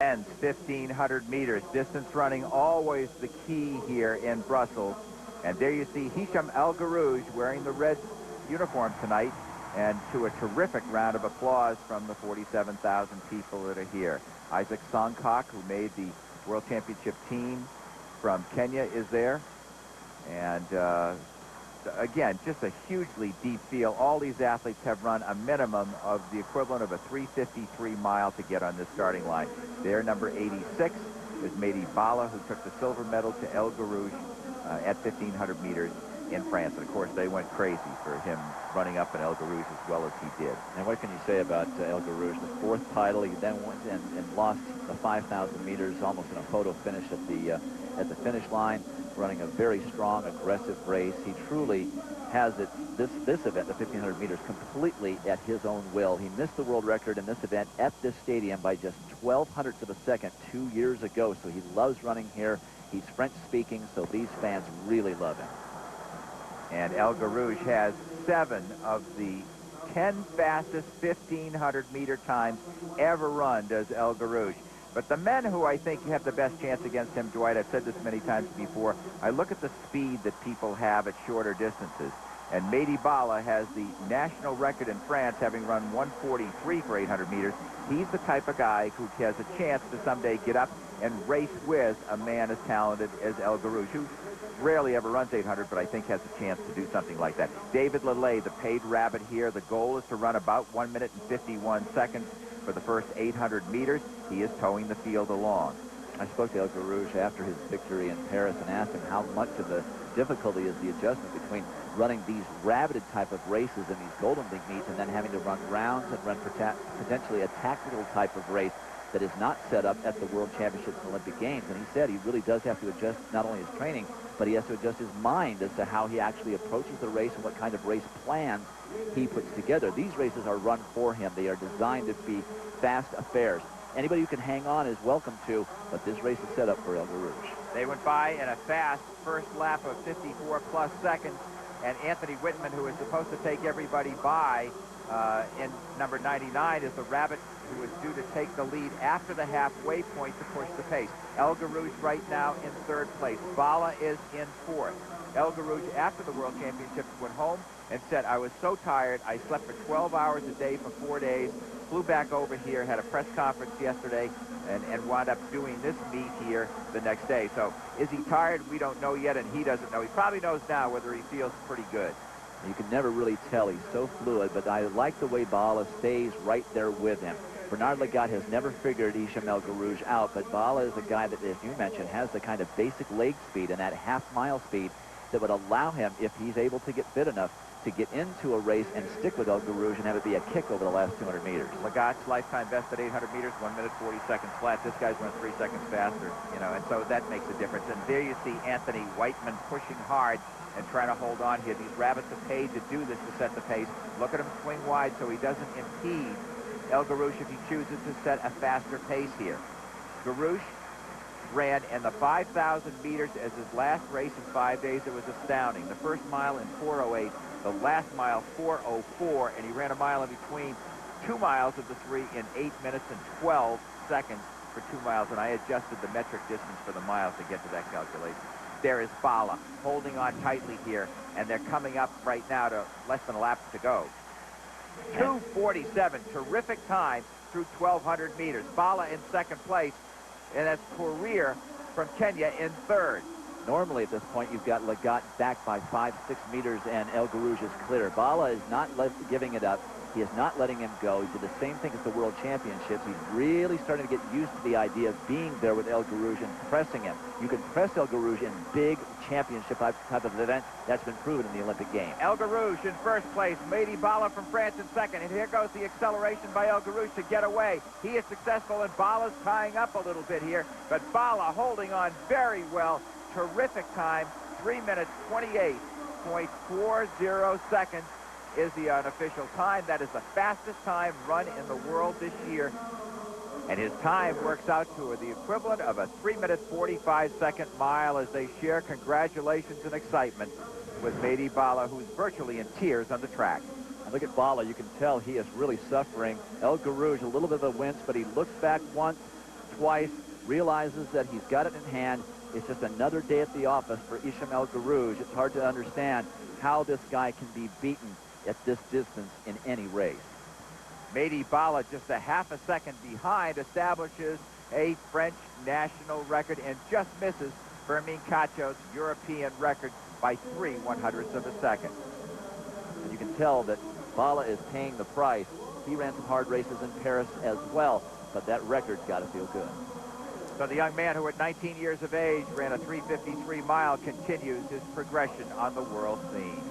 men's 1,500 meters. Distance running always the key here in Brussels. And there you see Hicham El Garouj wearing the red uniform tonight, and to a terrific round of applause from the 47,000 people that are here. Isaac Songkok, who made the World Championship team from Kenya, is there. And again, just a hugely deep field. All these athletes have run a minimum of the equivalent of a 3:53 mile to get on this starting line. There, number 86 is Mehdi Baala, who took the silver medal to El Garouj at 1,500 meters in France. And of course, they went crazy for him running up in El Garouj as well as he did. And what can you say about El Garouj? The fourth title. He then went and lost the 5,000 meters almost in a photo finish at the finish line, running a very strong, aggressive race. He truly has it, this event, the 1,500 meters, completely at his own will. He missed the world record in this event at this stadium by just 0.12 of a second 2 years ago. So he loves running here. He's French-speaking, so these fans really love him. And El Garouj has 7 of the 10 fastest 1,500-meter times ever run, does El Garouj. But the men who I think have the best chance against him, Dwight, I've said this many times before, I look at the speed that people have at shorter distances. And Mehdi Baala has the national record in France, having run 1:43 for 800 meters. He's the type of guy who has a chance to someday get up and race with a man as talented as El Garouj, who rarely ever runs 800, but I think has a chance to do something like that. David Lelay, the paid rabbit here, the goal is to run about 1 minute and 51 seconds for the first 800 meters. He is towing the field along. I spoke to El Garouj after his victory in Paris and asked him how much of the difficulty is the adjustment between running these rabbited type of races in these Golden League meets and then having to run rounds and run potentially a tactical type of race that is not set up at the World Championships and Olympic Games. And he said he really does have to adjust not only his training, but he has to adjust his mind as to how he actually approaches the race and what kind of race plans he puts together. These races are run for him. They are designed to be fast affairs. Anybody who can hang on is welcome to, but this race is set up for El Garouj. They went by in a fast first lap of 54+ seconds, and Anthony Whitman, who is supposed to take everybody by in number 99, is the rabbit who is due to take the lead after the halfway point to push the pace. El Garouj right now in 3rd place. Baala is in 4th. El Garouj, after the World Championships, went home and said, I was so tired, I slept for 12 hours a day for 4 days, flew back over here, had a press conference yesterday, and wound up doing this meet here the next day. So is he tired? We don't know yet, and he doesn't know. He probably knows now whether he feels pretty good. You can never really tell. He's so fluid, but I like the way Baala stays right there with him. Bernard Lagat has never figured Hicham El Garouj out, but Baala is a guy that, as you mentioned, has the kind of basic leg speed and that half-mile speed that would allow him, if he's able to get fit enough, to get into a race and stick with El Garouj and have it be a kick over the last 200 meters. Lagat's lifetime best at 800 meters, 1 minute 40 seconds flat. This guy's run 3 seconds faster, you know, and so that makes a difference. And there you see Anthony Whitman pushing hard and trying to hold on here. These rabbits are paid to do this, to set the pace. Look at him swing wide so he doesn't impede El Garouj if he chooses to set a faster pace here. Garouj ran in the 5,000 meters as his last race in 5 days. It was astounding. The first mile in 4:08, the last mile 4:04, and he ran a mile in between 2 miles of the 3 in 8 minutes and 12 seconds for 2 miles, and I adjusted the metric distance for the miles to get to that calculation. There is Baala holding on tightly here, and they're coming up right now to less than a lap to go. 2:47, terrific time through 1,200 meters. Baala in 2nd place, and that's Korir from Kenya in 3rd. Normally at this point you've got Lagat back by 5-6 meters and El Garouj is clear. Baala is not giving it up. He is not letting him go. He did the same thing as the World Championships. He's really starting to get used to the idea of being there with El Garouj and pressing him. You can press El Garouj in big championship type of event. That's been proven in the Olympic Games. El Garouj in 1st place. Mehdi Baala from France in 2nd. And here goes the acceleration by El Garouj to get away. He is successful, and Baala's tying up a little bit here. But Baala holding on very well. Terrific time. 3 minutes, 28.40 seconds. Is the unofficial time. That is the fastest time run in the world this year. And his time works out to the equivalent of a 3 minute 45-second mile as they share congratulations and excitement with Mehdi Baala, who's virtually in tears on the track. And look at Baala. You can tell he is really suffering. El Garouj, a little bit of a wince, but he looks back once, twice, realizes that he's got it in hand. It's just another day at the office for Ismail Garouge. It's hard to understand how this guy can be beaten at this distance in any race. Mehdi Baala, just a half a second behind, establishes a French national record and just misses Fermin Cacho's European record by 3/100ths of a second. And you can tell that Baala is paying the price. He ran some hard races in Paris as well, but that record's got to feel good. So the young man who at 19 years of age ran a 3:53 mile continues his progression on the world scene.